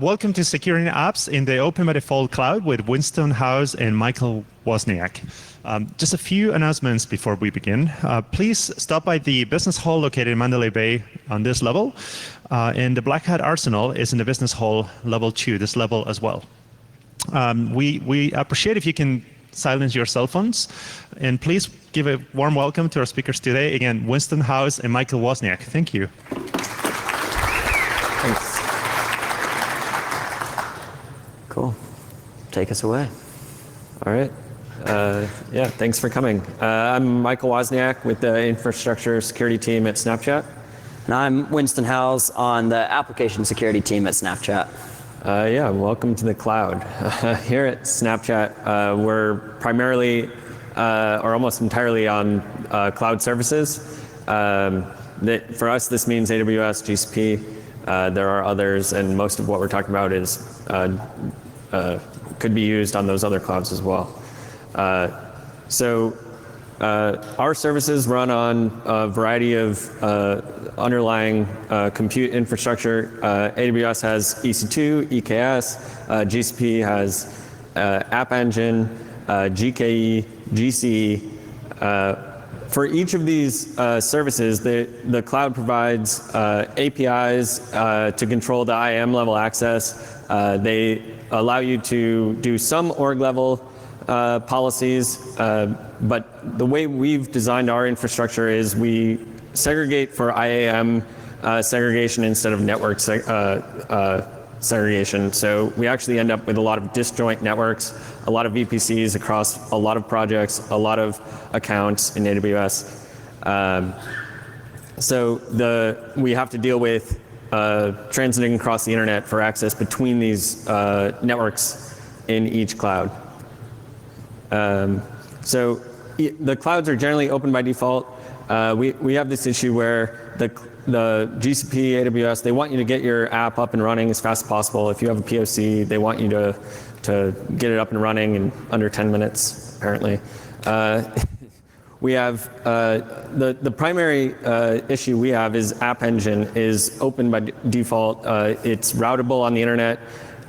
Welcome to Securing Apps in the Open by Default Cloud with Winston House and Michael Wozniak. Just a few announcements before we begin. Please stop by the business hall located in Mandalay Bay on this level. And the Black Hat Arsenal is in the business hall level 2, this level as well. We appreciate if you can silence your cell phones. And please give a warm welcome to our speakers today. Again, Winston House and Michael Wozniak. Thank you. Thanks. Cool. Take us away. All right. Yeah, thanks for coming. I'm Michael Wozniak with the infrastructure security team at Snapchat. And I'm Winston Howes on the application security team at Snapchat. Yeah, welcome to the cloud. Here at Snapchat, we're primarily or almost entirely on cloud services. For us, this means AWS, GCP. There are others, and most of what we're talking about is could be used on those other clouds as well. Our services run on a variety of underlying compute infrastructure. AWS has EC2, EKS, GCP has App Engine, GKE, GCE. For each of these services, the cloud provides APIs to control the IAM level access. They allow you to do some org level policies, but the way we've designed our infrastructure is we segregate for IAM segregation instead of network segregation. So we actually end up with a lot of disjoint networks, a lot of VPCs across a lot of projects, a lot of accounts in AWS. We have to deal with transiting across the internet for access between these networks in each cloud. The clouds are generally open by default. We have this issue where the GCP, AWS, they want you to get your app up and running as fast as possible. If you have a POC, they want you to get it up and running in under 10 minutes, apparently. We have the primary issue we have is App Engine is open by default. It's routable on the internet.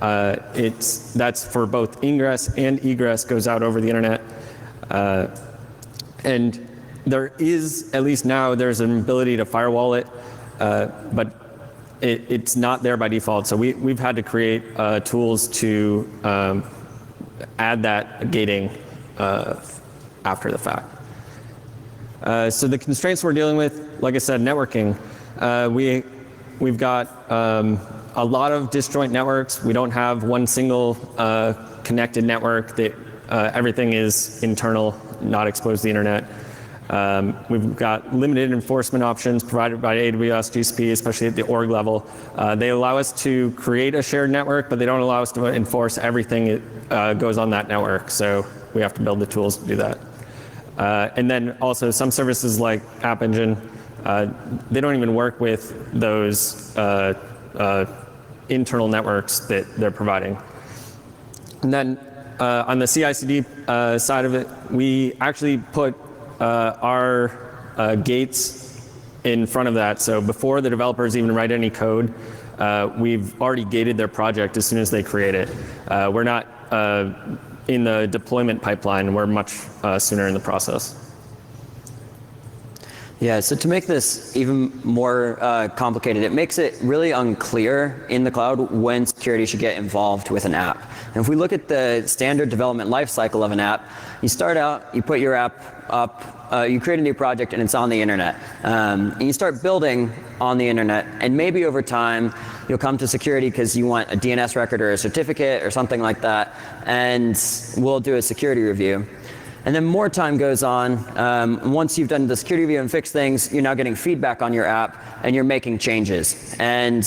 That's for both ingress and egress, goes out over the internet. And there is, at least now, there's an ability to firewall it, but it's not there by default. So we've had to create tools to add that gating after the fact. So the constraints we're dealing with, like I said, networking. We've got a lot of disjoint networks. We don't have one single connected network that everything is internal, not exposed to the internet. We've got limited enforcement options provided by AWS, GCP, especially at the org level. They allow us to create a shared network, but they don't allow us to enforce everything that goes on that network. So we have to build the tools to do that. And then also some services like App Engine, they don't even work with those internal networks that they're providing. And then on the CI/CD side of it, we actually put our gates in front of that. So before the developers even write any code, we've already gated their project as soon as they create it. We're not in the deployment pipeline, we're much sooner in the process. Yeah, so to make this even more complicated, it makes it really unclear in the cloud when security should get involved with an app. And if we look at the standard development lifecycle of an app, you start out, you put your app up, you create a new project and it's on the internet. And you start building on the internet, and maybe over time you'll come to security because you want a DNS record or a certificate or something like that, and we'll do a security review. And then more time goes on. Once you've done the security review and fixed things, you're now getting feedback on your app and you're making changes. And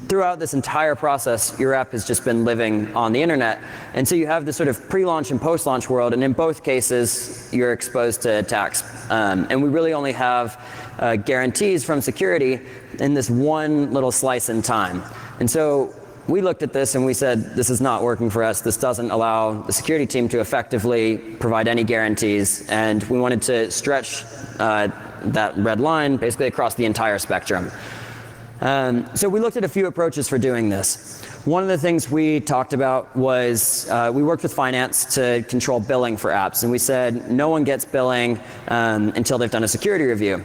throughout this entire process, your app has just been living on the internet. And so you have this sort of pre-launch and post-launch world, and in both cases, you're exposed to attacks. And we really only have guarantees from security in this one little slice in time. And so we looked at this and we said, this is not working for us. This doesn't allow the security team to effectively provide any guarantees. And we wanted to stretch that red line basically across the entire spectrum. So we looked at a few approaches for doing this. One of the things we talked about was we worked with finance to control billing for apps, and we said no one gets billing until they've done a security review.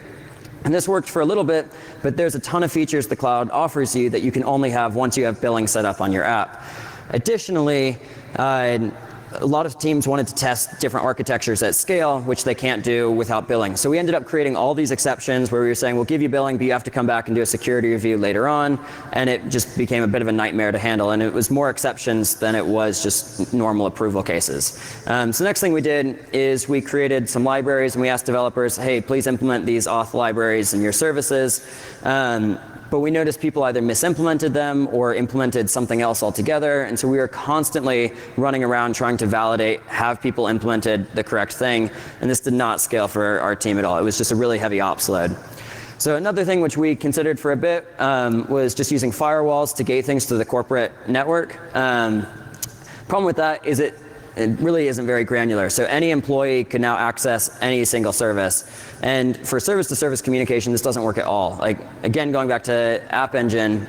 And this worked for a little bit, but there's a ton of features the cloud offers you that you can only have once you have billing set up on your app. Additionally, a lot of teams wanted to test different architectures at scale, which they can't do without billing. So we ended up creating all these exceptions where we were saying, we'll give you billing, but you have to come back and do a security review later on. And it just became a bit of a nightmare to handle. And it was more exceptions than it was just normal approval cases. So the next thing we did is we created some libraries, and we asked developers, hey, please implement these auth libraries in your services. But we noticed people either misimplemented them or implemented something else altogether. And so we were constantly running around trying to validate, have people implemented the correct thing. And this did not scale for our team at all. It was just a really heavy ops load. So another thing which we considered for a bit was just using firewalls to gate things to the corporate network. Problem with that is it really isn't very granular. So any employee can now access any single service. And for service-to-service communication, this doesn't work at all. Like, again, going back to App Engine,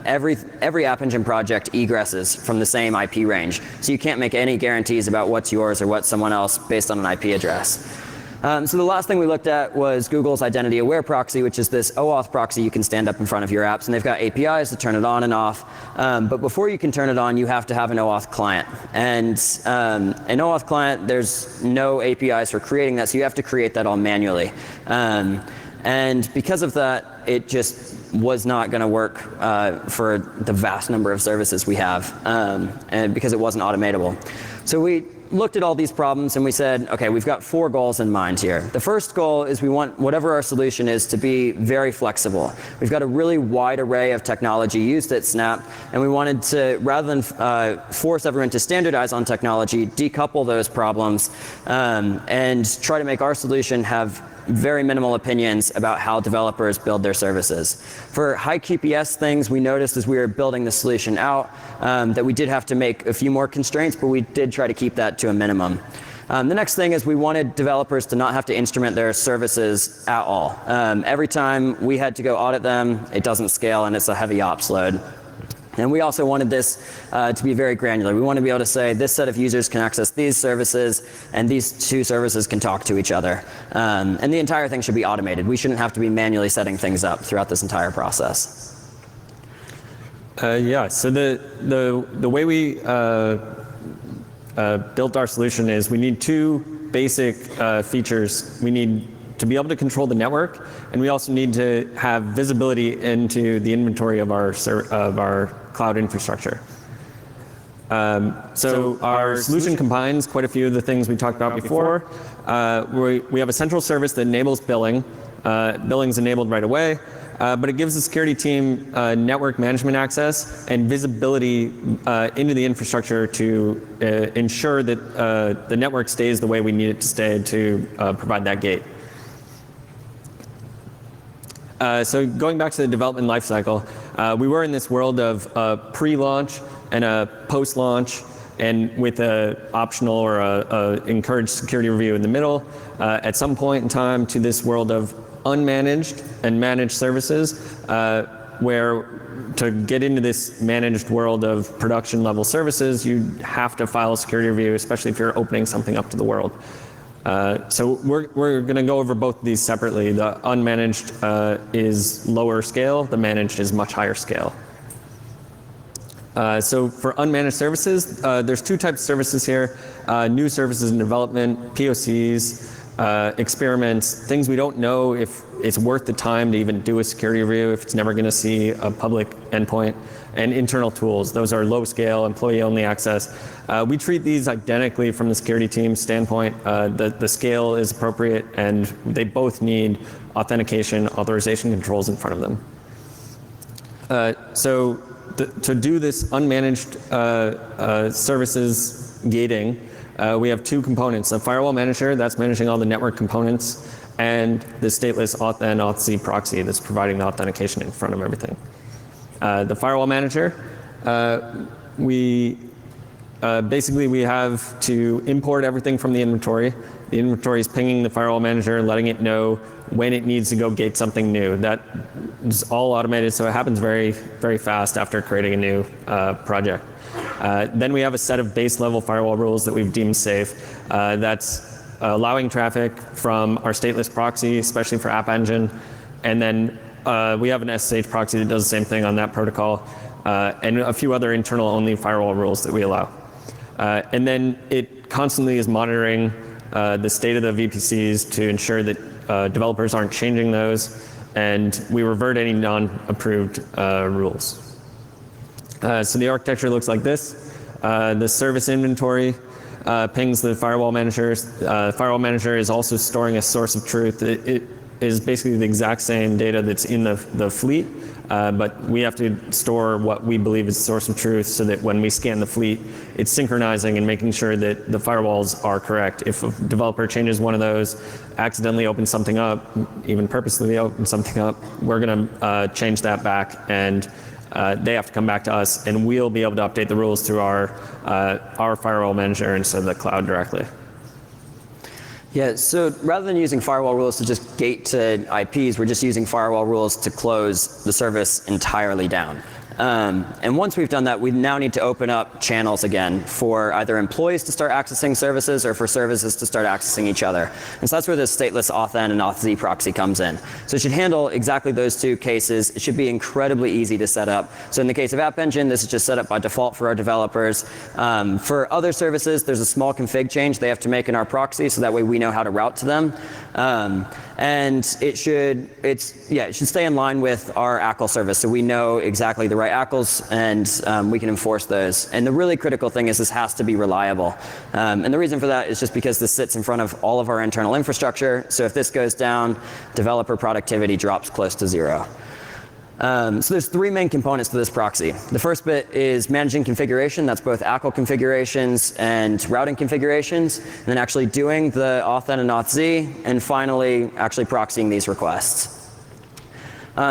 every App Engine project egresses from the same IP range. So you can't make any guarantees about what's yours or what's someone else based on an IP address. So the last thing we looked at was Google's Identity Aware Proxy, which is this OAuth proxy you can stand up in front of your apps, and they've got APIs to turn it on and off. But before you can turn it on, you have to have an OAuth client. And an OAuth client, there's no APIs for creating that, so you have to create that all manually. And because of that, it just was not going to work for the vast number of services we have, and because it wasn't automatable. So we looked at all these problems and we said, okay, we've got 4 goals in mind here. The first goal is we want whatever our solution is to be very flexible. We've got a really wide array of technology used at Snap, and we wanted to, rather than force everyone to standardize on technology, decouple those problems and try to make our solution have very minimal opinions about how developers build their services. For high QPS things, we noticed as we were building the solution out that we did have to make a few more constraints, but we did try to keep that to a minimum. The next thing is we wanted developers to not have to instrument their services at all. Every time we had to go audit them, it doesn't scale and it's a heavy ops load. And we also wanted this to be very granular. We want to be able to say this set of users can access these services and these 2 services can talk to each other. And the entire thing should be automated. We shouldn't have to be manually setting things up throughout this entire process. Yeah, so the way we built our solution is we need 2 basic features. We need to be able to control the network, and we also need to have visibility into the inventory of our cloud infrastructure. So our solution combines quite a few of the things we talked about before. We have a central service that enables billing. Billing's enabled right away, but it gives the security team network management access and visibility into the infrastructure to ensure that the network stays the way we need it to stay to provide that gate. So going back to the development lifecycle, we were in this world of pre-launch and a post-launch, and with a optional or a encouraged security review in the middle. At some point in time, to this world of unmanaged and managed services, where to get into this managed world of production level services, you have to file a security review, especially if you're opening something up to the world. So we're going to go over both of these separately. The unmanaged is lower scale. The managed is much higher scale. So for unmanaged services, there's 2 types of services here. New services in development, POCs, experiments, things we don't know if it's worth the time to even do a security review, if it's never going to see a public endpoint, and internal tools. Those are low scale, employee only access. We treat these identically from the security team's standpoint. The scale is appropriate, and they both need authentication, authorization controls in front of them. So to do this unmanaged services gating, we have 2 components. A firewall manager that's managing all the network components, and the stateless auth and auth-c proxy that's providing the authentication in front of everything. The firewall manager, basically we have to import everything from the inventory, The inventory is pinging the firewall manager, letting it know when it needs to go gate something new. That is all automated, so it happens very, very fast after creating a new project. Then we have a set of base level firewall rules that we've deemed safe. That's allowing traffic from our stateless proxy, especially for App Engine. And then we have an SSH proxy that does the same thing on that protocol, and a few other internal only firewall rules that we allow. And then it constantly is monitoring the state of the VPCs to ensure that developers aren't changing those, and we revert any non-approved rules. So the architecture looks like this. The service inventory pings the firewall manager. Firewall manager is also storing a source of truth. It is basically the exact same data that's in the fleet, but we have to store what we believe is the source of truth so that when we scan the fleet, it's synchronizing and making sure that the firewalls are correct. If a developer changes one of those, accidentally opens something up, even purposely opens something up, we're going to change that back, and they have to come back to us, and we'll be able to update the rules through our firewall manager instead of the cloud directly. Yeah, so rather than using firewall rules to just gate to IPs, we're just using firewall rules to close the service entirely down. And once we've done that, we now need to open up channels again for either employees to start accessing services or for services to start accessing each other. And so that's where this stateless authn and authz proxy comes in. So it should handle exactly those two cases. It should be incredibly easy to set up. So in the case of App Engine, this is just set up by default for our developers. For other services, there's a small config change they have to make in our proxy, so that way we know how to route to them. And it should stay in line with our ACL service, so we know exactly the right ACLs, and we can enforce those. And the really critical thing is this has to be reliable. And the reason for that is just because this sits in front of all of our internal infrastructure, so if this goes down, developer productivity drops close to zero. So there's three main components to this proxy. The first bit is managing configuration. That's both ACL configurations and routing configurations, and then actually doing the authn and authz, and finally actually proxying these requests.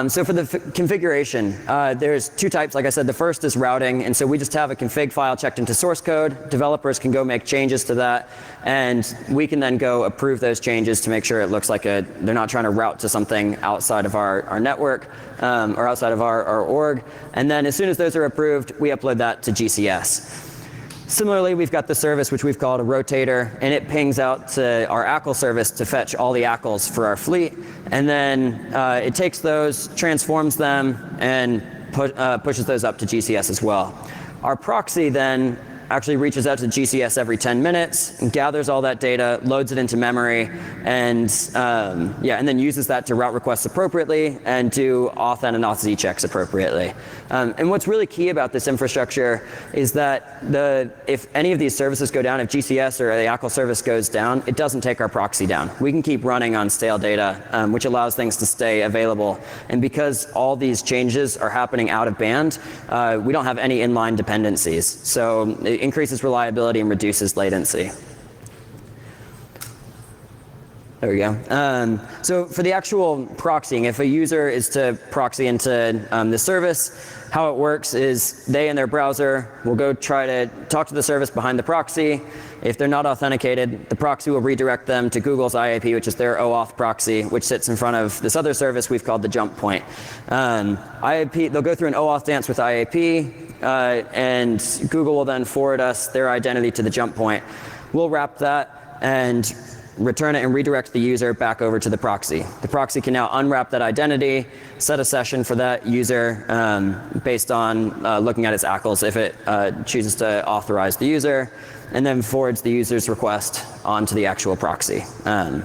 So for the configuration, there's two types. Like I said, the first is routing, and so we just have a config file checked into source code. Developers can go make changes to that, and we can then go approve those changes to make sure it looks like they're not trying to route to something outside of our network or outside of our org. And then as soon as those are approved, we upload that to GCS. Similarly, we've got the service which we've called a rotator, and it pings out to our ACL service to fetch all the ACLs for our fleet, and then it takes those, transforms them, and pushes those up to GCS as well. Our proxy then actually reaches out to GCS every 10 minutes, and gathers all that data, loads it into memory, and then uses that to route requests appropriately and do authn and authz checks appropriately. And what's really key about this infrastructure is that if any of these services go down, if GCS or the ACL service goes down, it doesn't take our proxy down. We can keep running on stale data, which allows things to stay available. And because all these changes are happening out of band, we don't have any inline dependencies. So it increases reliability and reduces latency. There we go. So for the actual proxying, if a user is to proxy into the service, how it works is they in their browser will go try to talk to the service behind the proxy. If they're not authenticated, the proxy will redirect them to Google's IAP, which is their OAuth proxy, which sits in front of this other service we've called the jump point. IAP, they'll go through an OAuth dance with IAP, and Google will then forward us their identity to the jump point. We'll wrap that and return it and redirect the user back over to the proxy. The proxy can now unwrap that identity, set a session for that user based on looking at its ACLs if it chooses to authorize the user, and then forwards the user's request onto the actual proxy. And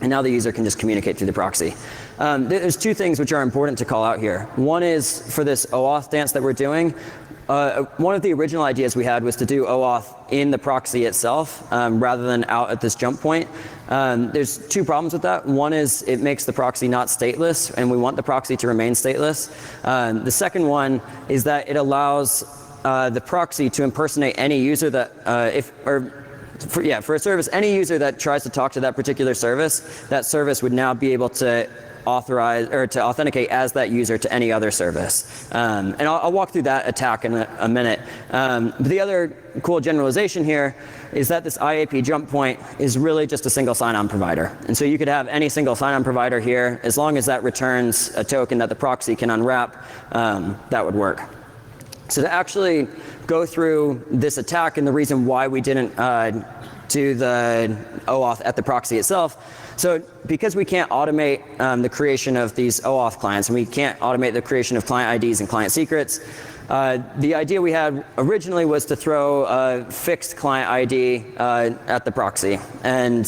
now the user can just communicate through the proxy. There's two things which are important to call out here. One is for this OAuth dance that we're doing. One of the original ideas we had was to do OAuth in the proxy itself rather than out at this jump point. There's two problems with that. One is it makes the proxy not stateless, and we want the proxy to remain stateless. The second one is that it allows the proxy to impersonate any user that for a service, any user that tries to talk to that particular service, that service would now be able to authorize or to authenticate as that user to any other service. And I'll walk through that attack in a minute. But the other cool generalization here is that this IAP jump point is really just a single sign-on provider. And so you could have any single sign-on provider here, as long as that returns a token that the proxy can unwrap, that would work. So to actually go through this attack and the reason why we didn't do the OAuth at the proxy itself. So because we can't automate the creation of these OAuth clients, and we can't automate the creation of client IDs and client secrets, the idea we had originally was to throw a fixed client ID at the proxy. And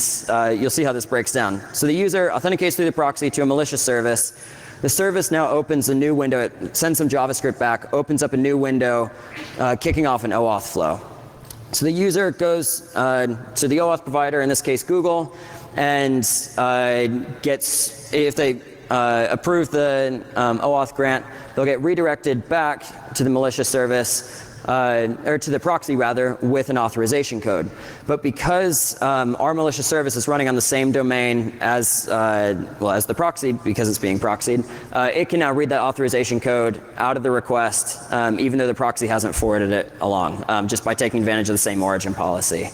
you'll see how this breaks down. So the user authenticates through the proxy to a malicious service. The service now opens a new window. It sends some JavaScript back, opens up a new window, kicking off an OAuth flow. So the user goes to the OAuth provider, in this case Google, and gets, if they approve the OAuth grant, they'll get redirected back to the malicious service, or to the proxy rather, with an authorization code. But because our malicious service is running on the same domain as, as the proxy, because it's being proxied, it can now read that authorization code out of the request, even though the proxy hasn't forwarded it along, just by taking advantage of the same origin policy.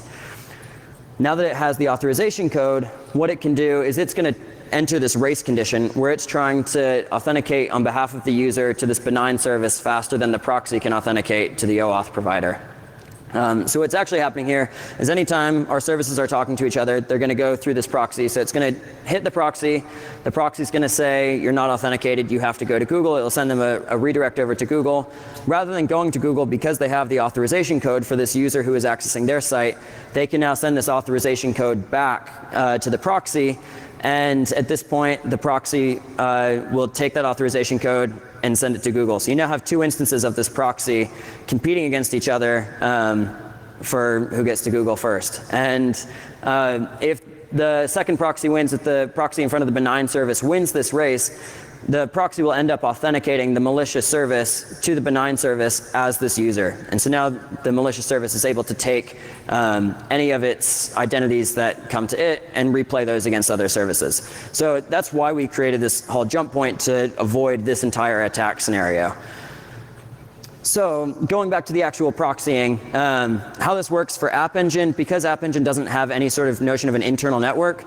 Now that it has the authorization code, what it can do is it's going to enter this race condition where it's trying to authenticate on behalf of the user to this benign service faster than the proxy can authenticate to the OAuth provider. So what's actually happening here is anytime our services are talking to each other, they're going to go through this proxy. So it's going to hit the proxy. The proxy is going to say, you're not authenticated, you have to go to Google. It'll send them a redirect over to Google. Rather than going to Google, because they have the authorization code for this user who is accessing their site, they can now send this authorization code back to the proxy. And at this point, the proxy will take that authorization code and send it to Google. So you now have two instances of this proxy competing against each other for who gets to Google first. And if the second proxy wins, if the proxy in front of the benign service wins this race, the proxy will end up authenticating the malicious service to the benign service as this user. And so now the malicious service is able to take any of its identities that come to it and replay those against other services. So that's why we created this whole jump point, to avoid this entire attack scenario. So going back to the actual proxying, how this works for App Engine, because App Engine doesn't have any sort of notion of an internal network,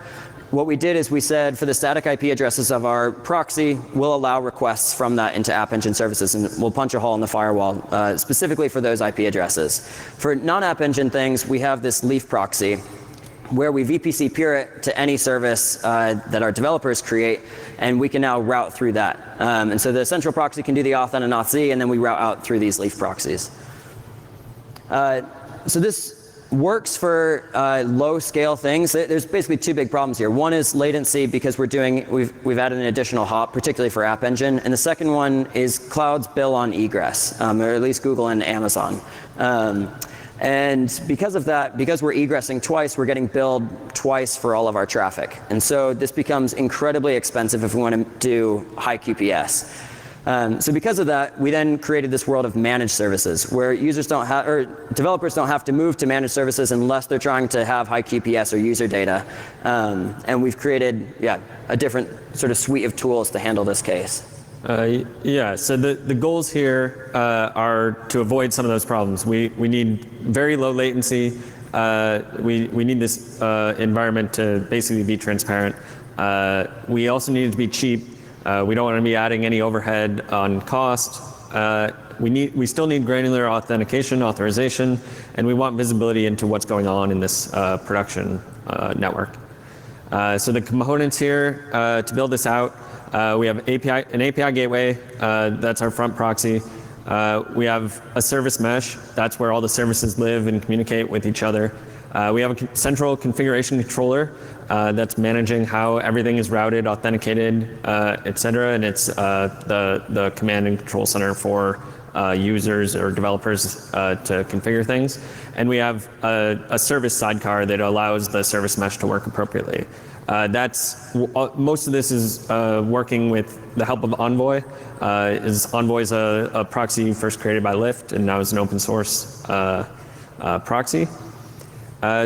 what we did is we said for the static IP addresses of our proxy, we'll allow requests from that into App Engine services, and we'll punch a hole in the firewall specifically for those IP addresses. For non-App Engine things, we have this Leaf proxy where we VPC peer it to any service that our developers create, and we can now route through that. And so the central proxy can do the auth and auth-z, and then we route out through these Leaf proxies. So this works for low scale things. There's basically two big problems here. One is latency, because we've added an additional hop, particularly for App Engine. And the second one is cloud's bill on egress, or at least Google and Amazon. And because of that, because we're egressing twice, we're getting billed twice for all of our traffic. And so this becomes incredibly expensive if we want to do high QPS. So because of that, we then created this world of managed services where users don't have, or developers don't have to move to managed services unless they're trying to have high QPS or user data. And we've created, a different sort of suite of tools to handle this case. So the goals here are to avoid some of those problems. We need very low latency. We need this environment to basically be transparent. We also need it to be cheap. We don't want to be adding any overhead on cost. We still need granular authentication, authorization, and we want visibility into what's going on in this production network. So the components here to build this out, we have an API gateway, that's our front proxy. We have a service mesh, that's where all the services live and communicate with each other. We have a central configuration controller that's managing how everything is routed, authenticated, et cetera, and it's the command and control center for users or developers to configure things. And we have a service sidecar that allows the service mesh to work appropriately. Most of this is working with the help of Envoy. Envoy is a proxy first created by Lyft and now is an open source proxy.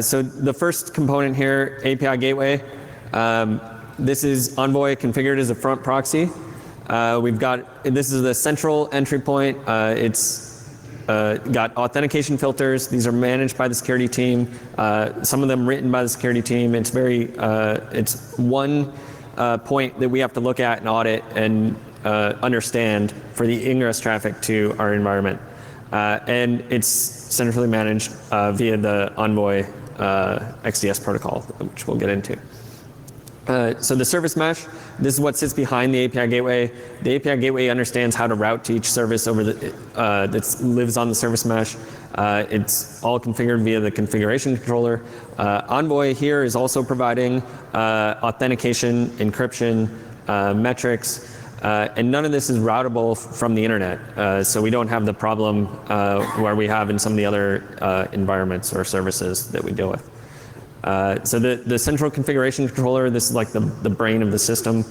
So the first component here, API gateway, This is Envoy configured as a front proxy. This is the central entry point. It's got authentication filters. These are managed by the security team. Some of them written by the security team. It's one point that we have to look at and audit and understand for the ingress traffic to our environment. And it's centrally managed via the Envoy XDS protocol, which we'll get into. So the service mesh, this is what sits behind the API gateway. The API gateway understands how to route to each service that lives on the service mesh. It's all configured via the configuration controller. Envoy here is also providing authentication, encryption, metrics, and none of this is routable from the internet. So we don't have the problem where we have in some of the other environments or services that we deal with. So the central configuration controller, this is like the brain of the system.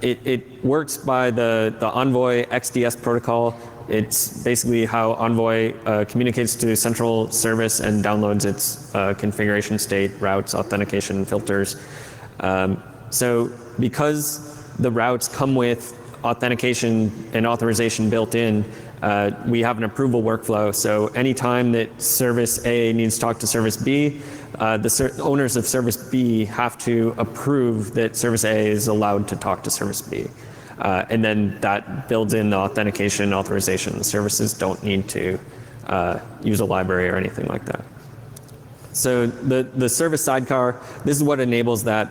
It works by the Envoy XDS protocol. It's basically how Envoy communicates to the central service and downloads its configuration state, routes, authentication, filters. So because the routes come with authentication and authorization built in, we have an approval workflow. So anytime that service A needs to talk to service B, the owners of service B have to approve that service A is allowed to talk to service B. And then that builds in the authentication authorization. The services don't need to use a library or anything like that. So the service sidecar, this is what enables that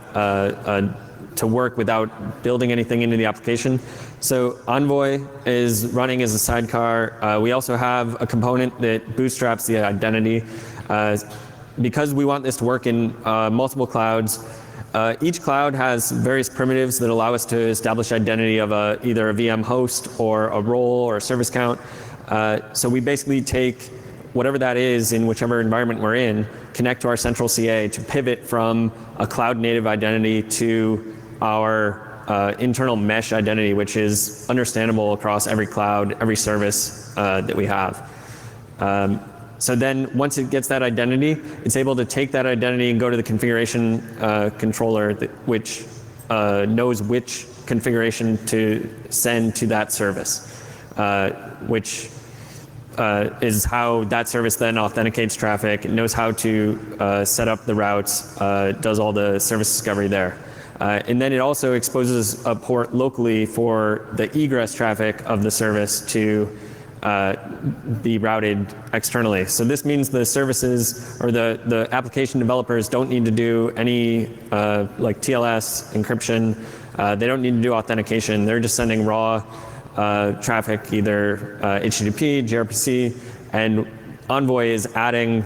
to work without building anything into the application. So Envoy is running as a sidecar. We also have a component that bootstraps the identity. Because we want this to work in multiple clouds, each cloud has various primitives that allow us to establish identity of either a VM host or a role or a service count. So we basically take whatever that is in whichever environment we're in, connect to our central CA to pivot from a cloud native identity to our internal mesh identity, which is understandable across every cloud, every service that we have. So then once it gets that identity, it's able to take that identity and go to the configuration controller, which knows which configuration to send to that service, which is how that service then authenticates traffic. It knows how to set up the routes, does all the service discovery there. And then it also exposes a port locally for the egress traffic of the service to be routed externally. So this means the services or the application developers don't need to do any like TLS encryption. They don't need to do authentication. They're just sending raw traffic, either HTTP, gRPC, and Envoy is adding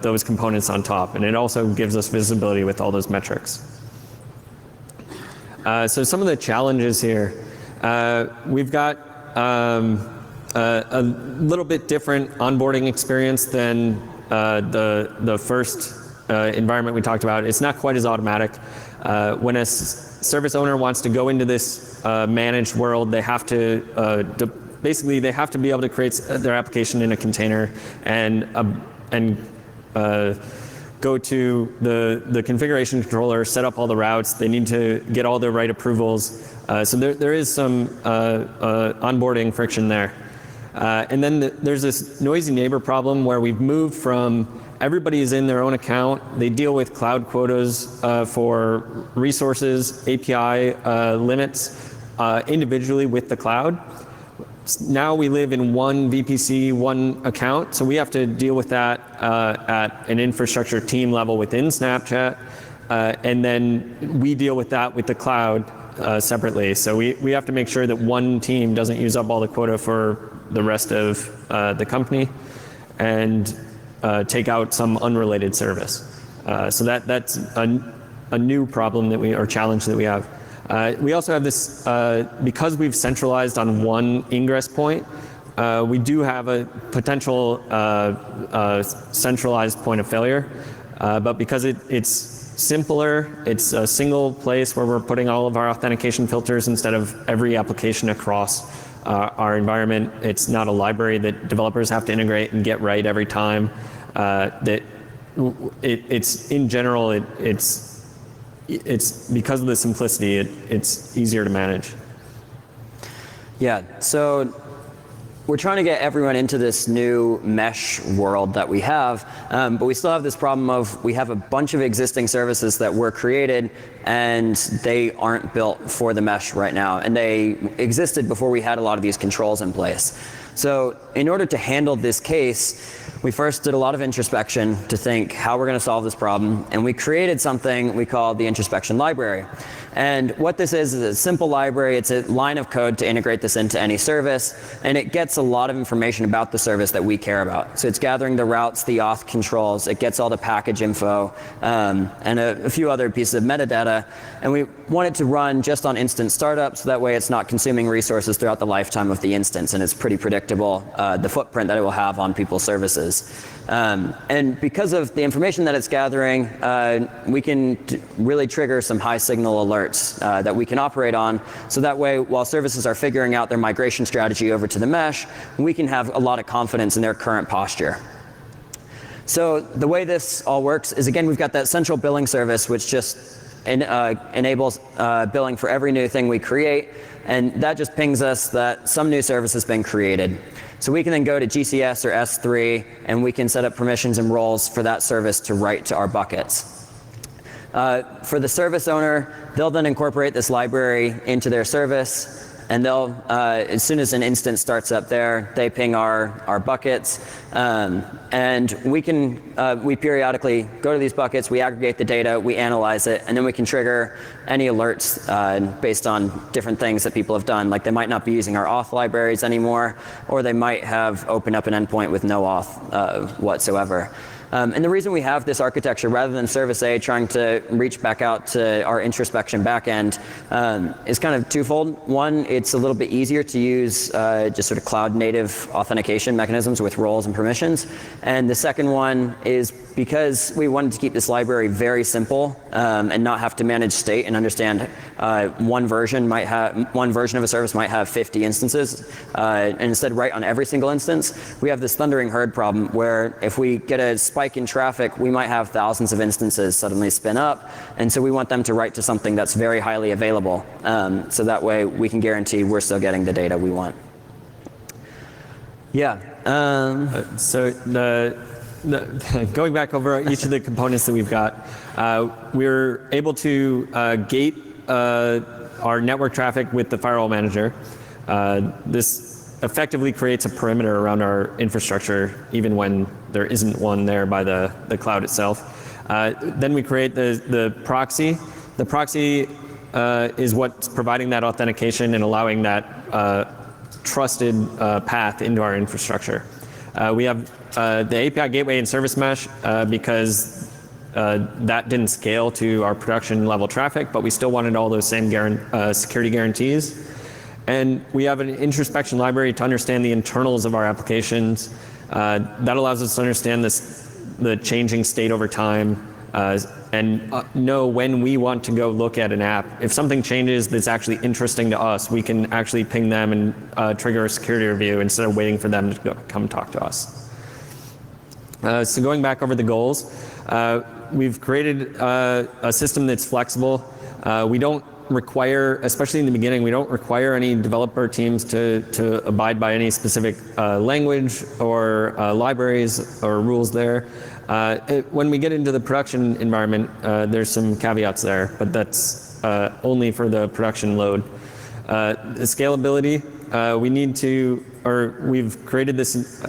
those components on top. And it also gives us visibility with all those metrics. So some of the challenges here, we've got a little bit different onboarding experience than the first environment we talked about. It's not quite as automatic. When a service owner wants to go into this managed world, they have to basically they have to be able to create their application in a container and go to the configuration controller, set up all the routes. They need to get all the right approvals. So there is some onboarding friction there. And then there's this noisy neighbor problem where we've moved from everybody is in their own account. They deal with cloud quotas for resources, API limits individually with the cloud. Now we live in one VPC, one account, so we have to deal with that at an infrastructure team level within Snapchat, and then we deal with that with the cloud separately. So we have to make sure that one team doesn't use up all the quota for the rest of the company and take out some unrelated service. So that's a new problem that or challenge that we have. We also have this, because we've centralized on one ingress point, we do have a potential centralized point of failure, but because it's simpler, it's a single place where we're putting all of our authentication filters instead of every application across our environment. It's not a library that developers have to integrate and get right every time. It's in general, it's it's because of the simplicity, it's easier to manage. Yeah, so we're trying to get everyone into this new mesh world that we have, but we still have this problem of we have a bunch of existing services that were created and they aren't built for the mesh right now, and they existed before we had a lot of these controls in place. So in order to handle this case, we first did a lot of introspection to think how we're going to solve this problem, and we created something we call the introspection library. And what this is a simple library. It's a line of code to integrate this into any service, and it gets a lot of information about the service that we care about. So it's gathering the routes, the auth controls, it gets all the package info, and a few other pieces of metadata. And we want it to run just on instant startup, so that way it's not consuming resources throughout the lifetime of the instance, and it's pretty predictable, the footprint that it will have on people's services. And because of the information that it's gathering, we can really trigger some high signal alerts that we can operate on. So that way, while services are figuring out their migration strategy over to the mesh, we can have a lot of confidence in their current posture. So the way this all works is, again, we've got that central billing service, which just enables billing for every new thing we create. And that just pings us that some new service has been created. So we can then go to GCS or S3, and we can set up permissions and roles for that service to write to our buckets. For the service owner, they'll then incorporate this library into their service, and they'll, as soon as an instance starts up there, they ping our buckets, and we periodically go to these buckets, we aggregate the data, we analyze it, and then we can trigger any alerts based on different things that people have done. Like they might not be using our auth libraries anymore, or they might have opened up an endpoint with no auth whatsoever. And the reason we have this architecture, rather than Service A trying to reach back out to our introspection backend, is kind of twofold. One, it's a little bit easier to use just sort of cloud-native authentication mechanisms with roles and permissions. And the second one is because we wanted to keep this library very simple and not have to manage state and understand one version of a service might have 50 instances, and instead write on every single instance, we have this thundering herd problem where if we get a spike in traffic, we might have thousands of instances suddenly spin up, and so we want them to write to something that's very highly available, so that way we can guarantee we're still getting the data we want. Yeah. Going back over each of the components that we've got, we're able to gate our network traffic with the firewall manager. This effectively creates a perimeter around our infrastructure, even when there isn't one there by the cloud itself. Then we create the proxy. The proxy is what's providing that authentication and allowing that trusted path into our infrastructure. We have the API gateway and service mesh because that didn't scale to our production level traffic, but we still wanted all those same security guarantees. And we have an introspection library to understand the internals of our applications. That allows us to understand the changing state over time and know when we want to go look at an app. If something changes that's actually interesting to us, we can actually ping them and trigger a security review instead of waiting for them to come talk to us. So going back over the goals, we've created a system that's flexible. We don't require, especially in the beginning, we don't require any developer teams to abide by any specific language or libraries or rules there. When we get into the production environment, there's some caveats there, but that's only for the production load. The scalability, we've created this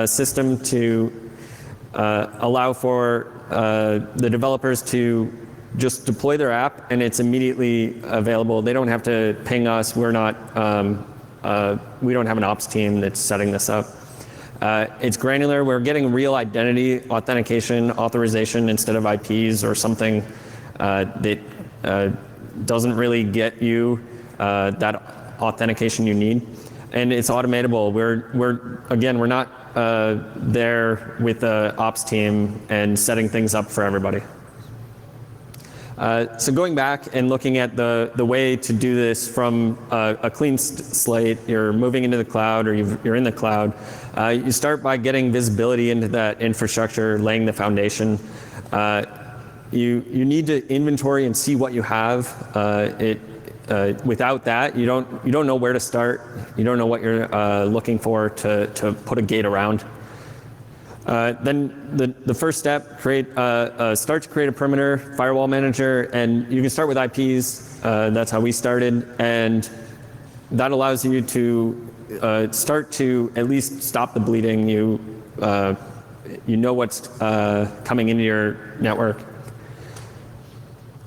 system to allow for the developers to just deploy their app and it's immediately available. They don't have to ping us. We don't have an ops team that's setting this up. It's granular. We're getting real identity authentication authorization instead of IPs or something that doesn't really get you that authentication you need. And it's automatable. We're not there with the ops team and setting things up for everybody. So going back and looking at the way to do this from a clean slate, you're moving into the cloud or you're in the cloud, you start by getting visibility into that infrastructure, laying the foundation. you need to inventory and see what you have. Without that, you don't know where to start. You don't know what you're looking for to put a gate around. Then the first step, start to create a perimeter firewall manager, and you can start with IPs. That's how we started, and that allows you to start to at least stop the bleeding. You know what's coming into your network.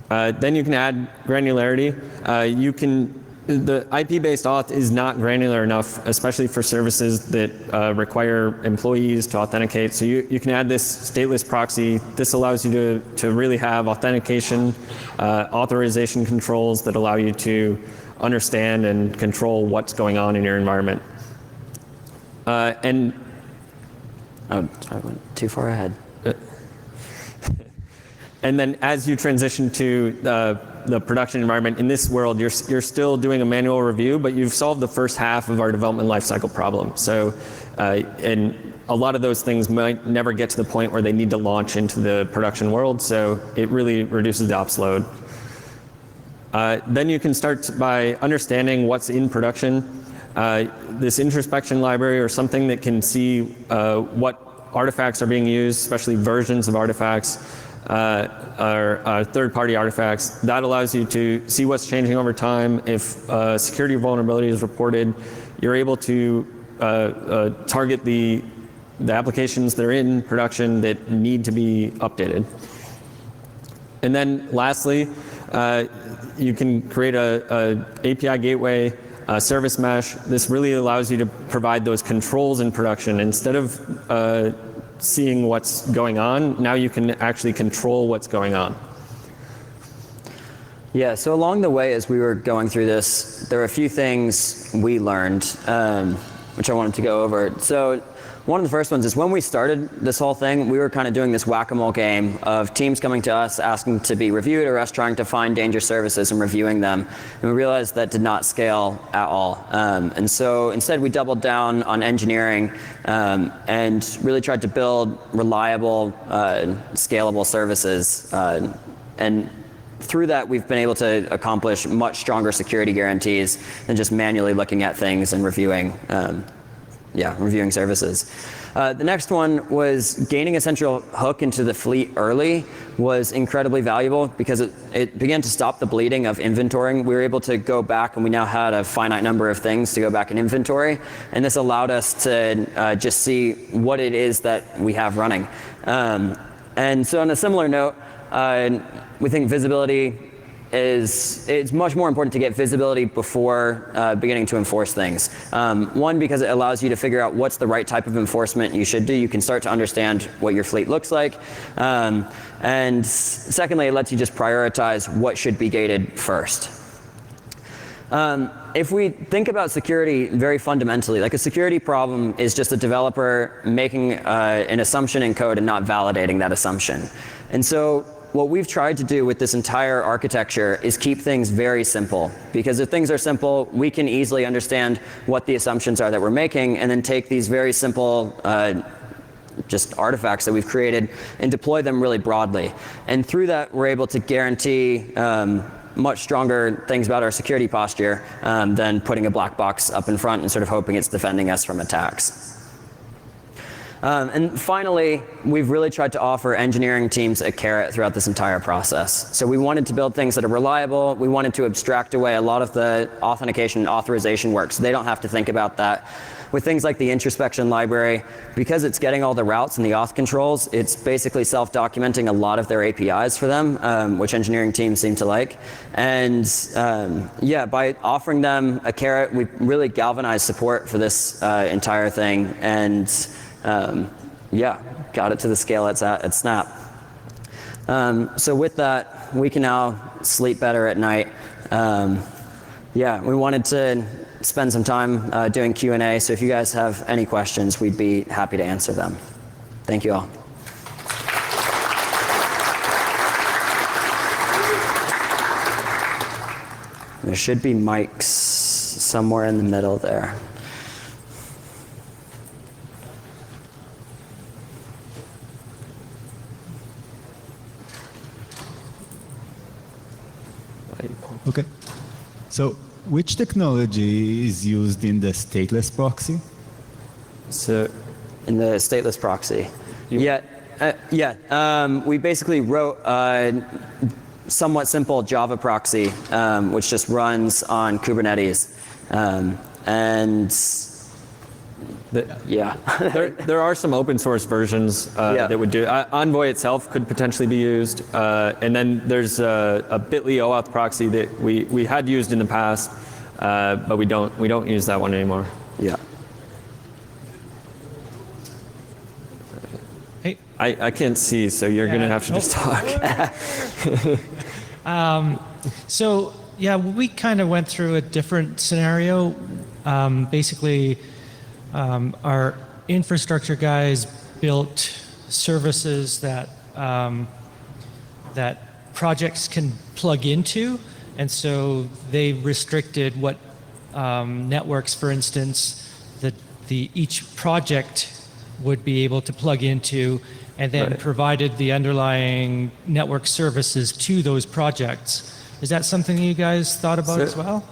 Then you can add granularity. The IP-based auth is not granular enough, especially for services that require employees to authenticate. So you can add this stateless proxy. This allows you to really have authentication, authorization controls that allow you to understand and control what's going on in your environment. Oh, sorry, I went too far ahead. And then as you transition to the production environment, in this world, you're still doing a manual review, but you've solved the first half of our development lifecycle problem. So, and a lot of those things might never get to the point where they need to launch into the production world, so it really reduces the ops load. Then you can start by understanding what's in production. This introspection library, or something that can see what artifacts are being used, especially versions of artifacts, or third-party artifacts. That allows you to see what's changing over time. If a security vulnerability is reported, you're able to target the applications that are in production that need to be updated. And then lastly, you can create a API gateway, service mesh. This really allows you to provide those controls in production. Instead of seeing what's going on, now you can actually control what's going on. Yeah, so along the way as we were going through this, there were a few things we learned, which I wanted to go over. So one of the first ones is when we started this whole thing, we were kind of doing this whack-a-mole game of teams coming to us asking to be reviewed, or us trying to find dangerous services and reviewing them. And we realized that did not scale at all. And so instead we doubled down on engineering and really tried to build reliable, scalable services. And through that, we've been able to accomplish much stronger security guarantees than just manually looking at things and reviewing services. The next one was gaining a central hook into the fleet early was incredibly valuable because it began to stop the bleeding of inventorying. We were able to go back, and we now had a finite number of things to go back and inventory, and this allowed us to just see what it is that we have running. And so on a similar note, we think visibility it's much more important to get visibility before beginning to enforce things. One, because it allows you to figure out what's the right type of enforcement you should do. You can start to understand what your fleet looks like. And secondly, it lets you just prioritize what should be gated first. If we think about security very fundamentally, like a security problem is just a developer making an assumption in code and not validating that assumption. And so what we've tried to do with this entire architecture is keep things very simple, because if things are simple, we can easily understand what the assumptions are that we're making, and then take these very simple just artifacts that we've created and deploy them really broadly. And through that, we're able to guarantee much stronger things about our security posture than putting a black box up in front and sort of hoping it's defending us from attacks. And finally, we've really tried to offer engineering teams a carrot throughout this entire process. So we wanted to build things that are reliable. We wanted to abstract away a lot of the authentication and authorization work, so they don't have to think about that. With things like the introspection library, because it's getting all the routes and the auth controls, it's basically self-documenting a lot of their APIs for them, which engineering teams seem to like. And yeah, by offering them a carrot, we really galvanized support for this entire thing. And yeah, got it to the scale it's at Snap. So with that, we can now sleep better at night. Yeah, we wanted to spend some time doing Q&A, so if you guys have any questions, we'd be happy to answer them. Thank you all. There should be mics somewhere in the middle there. Okay. So which technology is used in the stateless proxy? So in the stateless proxy. We basically wrote a somewhat simple Java proxy, which just runs on Kubernetes. There are some open source versions that would do. Envoy itself could potentially be used, and then there's a Bitly OAuth proxy that we had used in the past, but we don't use that one anymore. Yeah. Hey. I can't see, so you're gonna have to just talk. So yeah, we kind of went through a different scenario. Basically, our infrastructure guys built services that that projects can plug into, and so they restricted what networks, for instance, each project would be able to plug into, and then provided the underlying network services to those projects. Is that something you guys thought about as well?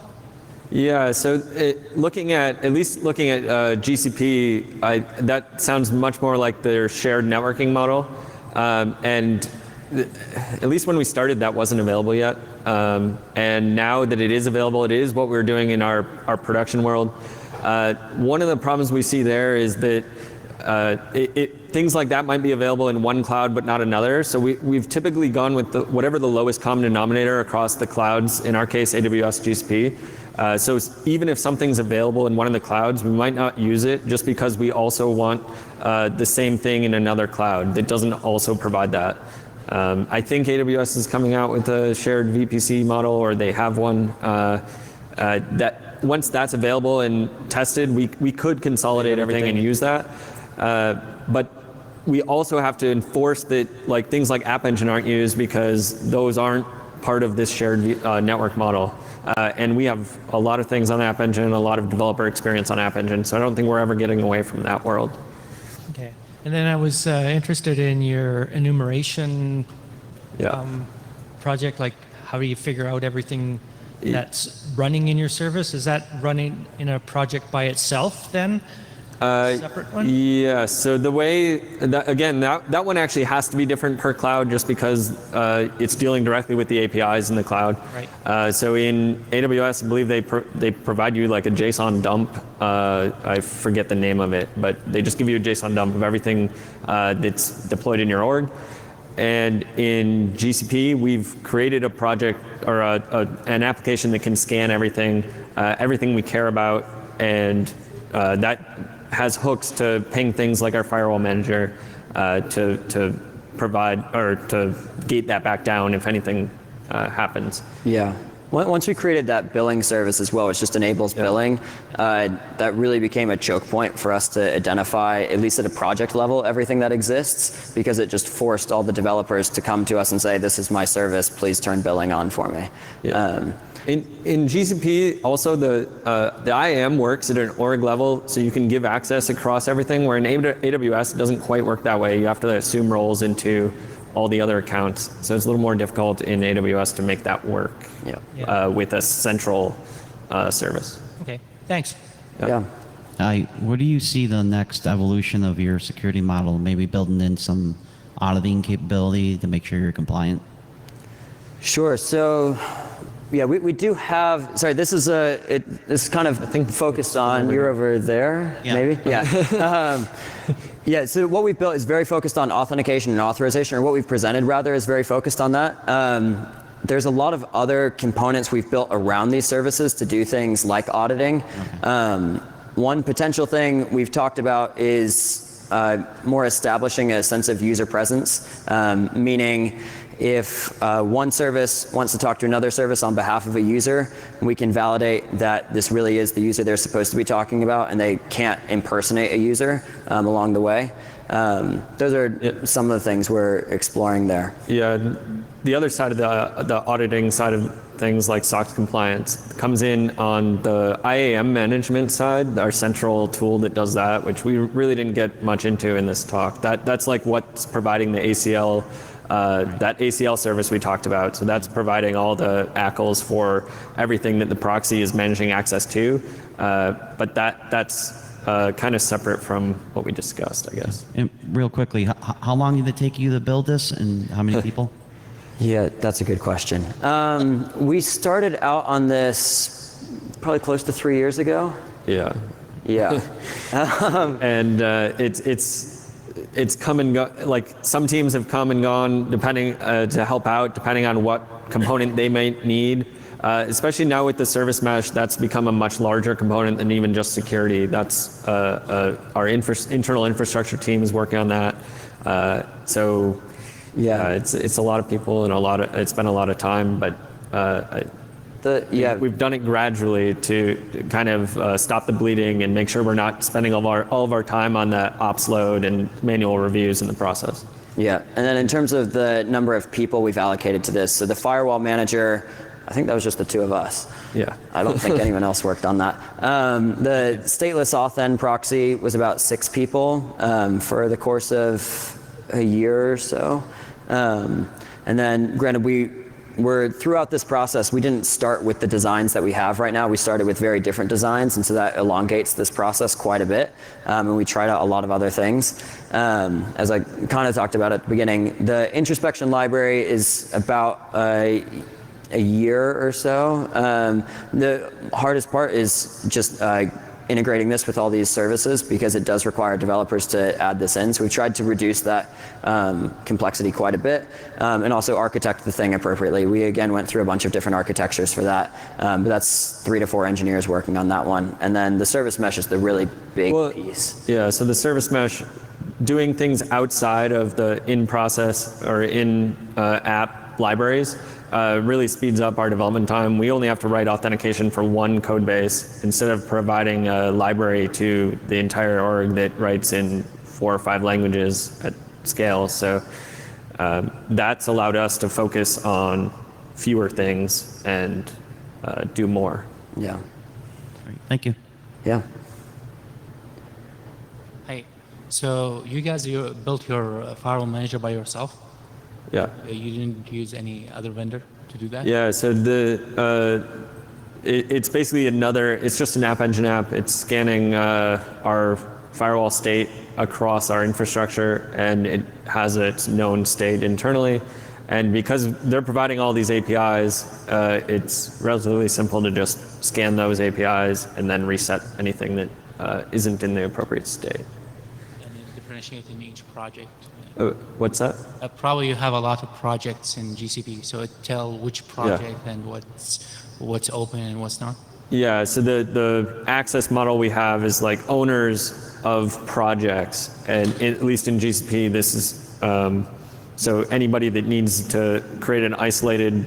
Yeah, so looking at GCP, that sounds much more like their shared networking model. And at least when we started, that wasn't available yet. And now that it is available, it is what we're doing in our production world. One of the problems we see there is that things like that might be available in one cloud but not another. So we've typically gone with whatever the lowest common denominator across the clouds, in our case AWS, GCP. So even if something's available in one of the clouds, we might not use it just because we also want the same thing in another cloud that doesn't also provide that. I think AWS is coming out with a shared VPC model, or they have one. That once that's available and tested, we could consolidate everything and use that. But we also have to enforce that things like App Engine aren't used because those aren't part of this shared network model. And we have a lot of things on App Engine, a lot of developer experience on App Engine, so I don't think we're ever getting away from that world. Okay. And then I was interested in your enumeration project. Like, how do you figure out everything that's running in your service? Is that running in a project by itself then? Separate one? Yeah, so the way, that one actually has to be different per cloud just because it's dealing directly with the APIs in the cloud. Right. So in AWS, I believe they provide you like a JSON dump. I forget the name of it, but they just give you a JSON dump of everything that's deployed in your org. And in GCP, we've created a project or an application that can scan everything we care about, and that has hooks to ping things like our firewall manager to provide or to gate that back down if anything happens. Yeah. Once we created that billing service as well, which just enables billing, that really became a choke point for us to identify, at least at a project level, everything that exists, because it just forced all the developers to come to us and say, this is my service, please turn billing on for me. Yeah. In GCP, also the IAM works at an org level, so you can give access across everything, where in AWS it doesn't quite work that way. You have to assume roles into all the other accounts. So it's a little more difficult in AWS to make that work with a central service. Okay, thanks. Yeah. Where do you see the next evolution of your security model? Maybe building in some auditing capability to make sure you're compliant? Sure. So, yeah, we do have. Sorry, this is kind of focused on. You're over there, maybe. Yeah. Yeah. So what we've built is very focused on authentication and authorization, or what we've presented rather is very focused on that. There's a lot of other components we've built around these services to do things like auditing. Okay. One potential thing we've talked about is more establishing a sense of user presence, meaning if one service wants to talk to another service on behalf of a user, we can validate that this really is the user they're supposed to be talking about and they can't impersonate a user along the way. Those are some of the things we're exploring there. Yeah, the other side of the auditing side of things, like SOX compliance, comes in on the IAM management side, our central tool that does that, which we really didn't get much into in this talk. That's like what's providing the ACL that ACL service we talked about. So that's providing all the ACLs for everything that the proxy is managing access to. But that's kind of separate from what we discussed, I guess. And real quickly, how long did it take you to build this, and how many people? Yeah, that's a good question. We started out on this probably close to 3 years ago. Yeah. Yeah. And it's come and go. Like some teams have come and gone depending to help out, depending on what component they might need. Especially now with the service mesh, that's become a much larger component than even just security. That's our internal infrastructure team is working on that. So yeah, it's a lot of people and it's been a lot of time, but we've done it gradually to kind of stop the bleeding and make sure we're not spending all of our time on the ops load and manual reviews in the process. Yeah, and then in terms of the number of people we've allocated to this, so the firewall manager, I think that was just the two of us. Yeah. I don't think anyone else worked on that. The stateless auth proxy was about 6 people for the course of a year or so. And then granted, throughout this process, we didn't start with the designs that we have right now. We started with very different designs, and so that elongates this process quite a bit. And we tried out a lot of other things. As I kind of talked about at the beginning, the introspection library is about a year or so. The hardest part is just integrating this with all these services, because it does require developers to add this in. So we've tried to reduce that complexity quite a bit, and also architect the thing appropriately. We again went through a bunch of different architectures for that, but that's 3 to 4 engineers working on that one. And then the service mesh is the really big piece. Yeah, so the service mesh, doing things outside of the in-process or in-app libraries, really speeds up our development time. We only have to write authentication for one code base instead of providing a library to the entire org that writes in 4 or 5 languages at scale. So that's allowed us to focus on fewer things and do more. Yeah. Great. Thank you. Yeah. Hey, so you built your firewall manager by yourself? Yeah. You didn't use any other vendor to do that? Yeah, so it's basically it's just an App Engine app. It's scanning our firewall state across our infrastructure, and it has its known state internally. And because they're providing all these APIs, it's relatively simple to just scan those APIs and then reset anything that isn't in the appropriate state. And you differentiate in each project? What's that? Probably you have a lot of projects in GCP, so it tell which project and what's open and what's not? Yeah, so the access model we have is like owners of projects, and at least in GCP, this is so anybody that needs to create an isolated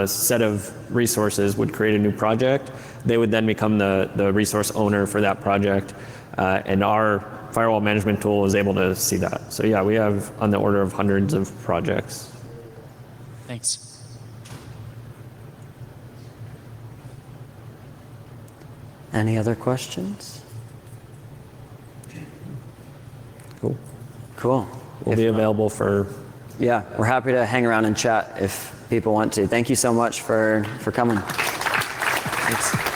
set of resources would create a new project. They would then become the resource owner for that project, and our firewall management tool is able to see that. So yeah, we have on the order of hundreds of projects. Thanks. Any other questions? Cool. Cool. We'll be available for... Yeah, we're happy to hang around and chat if people want to. Thank you so much for coming. Thanks.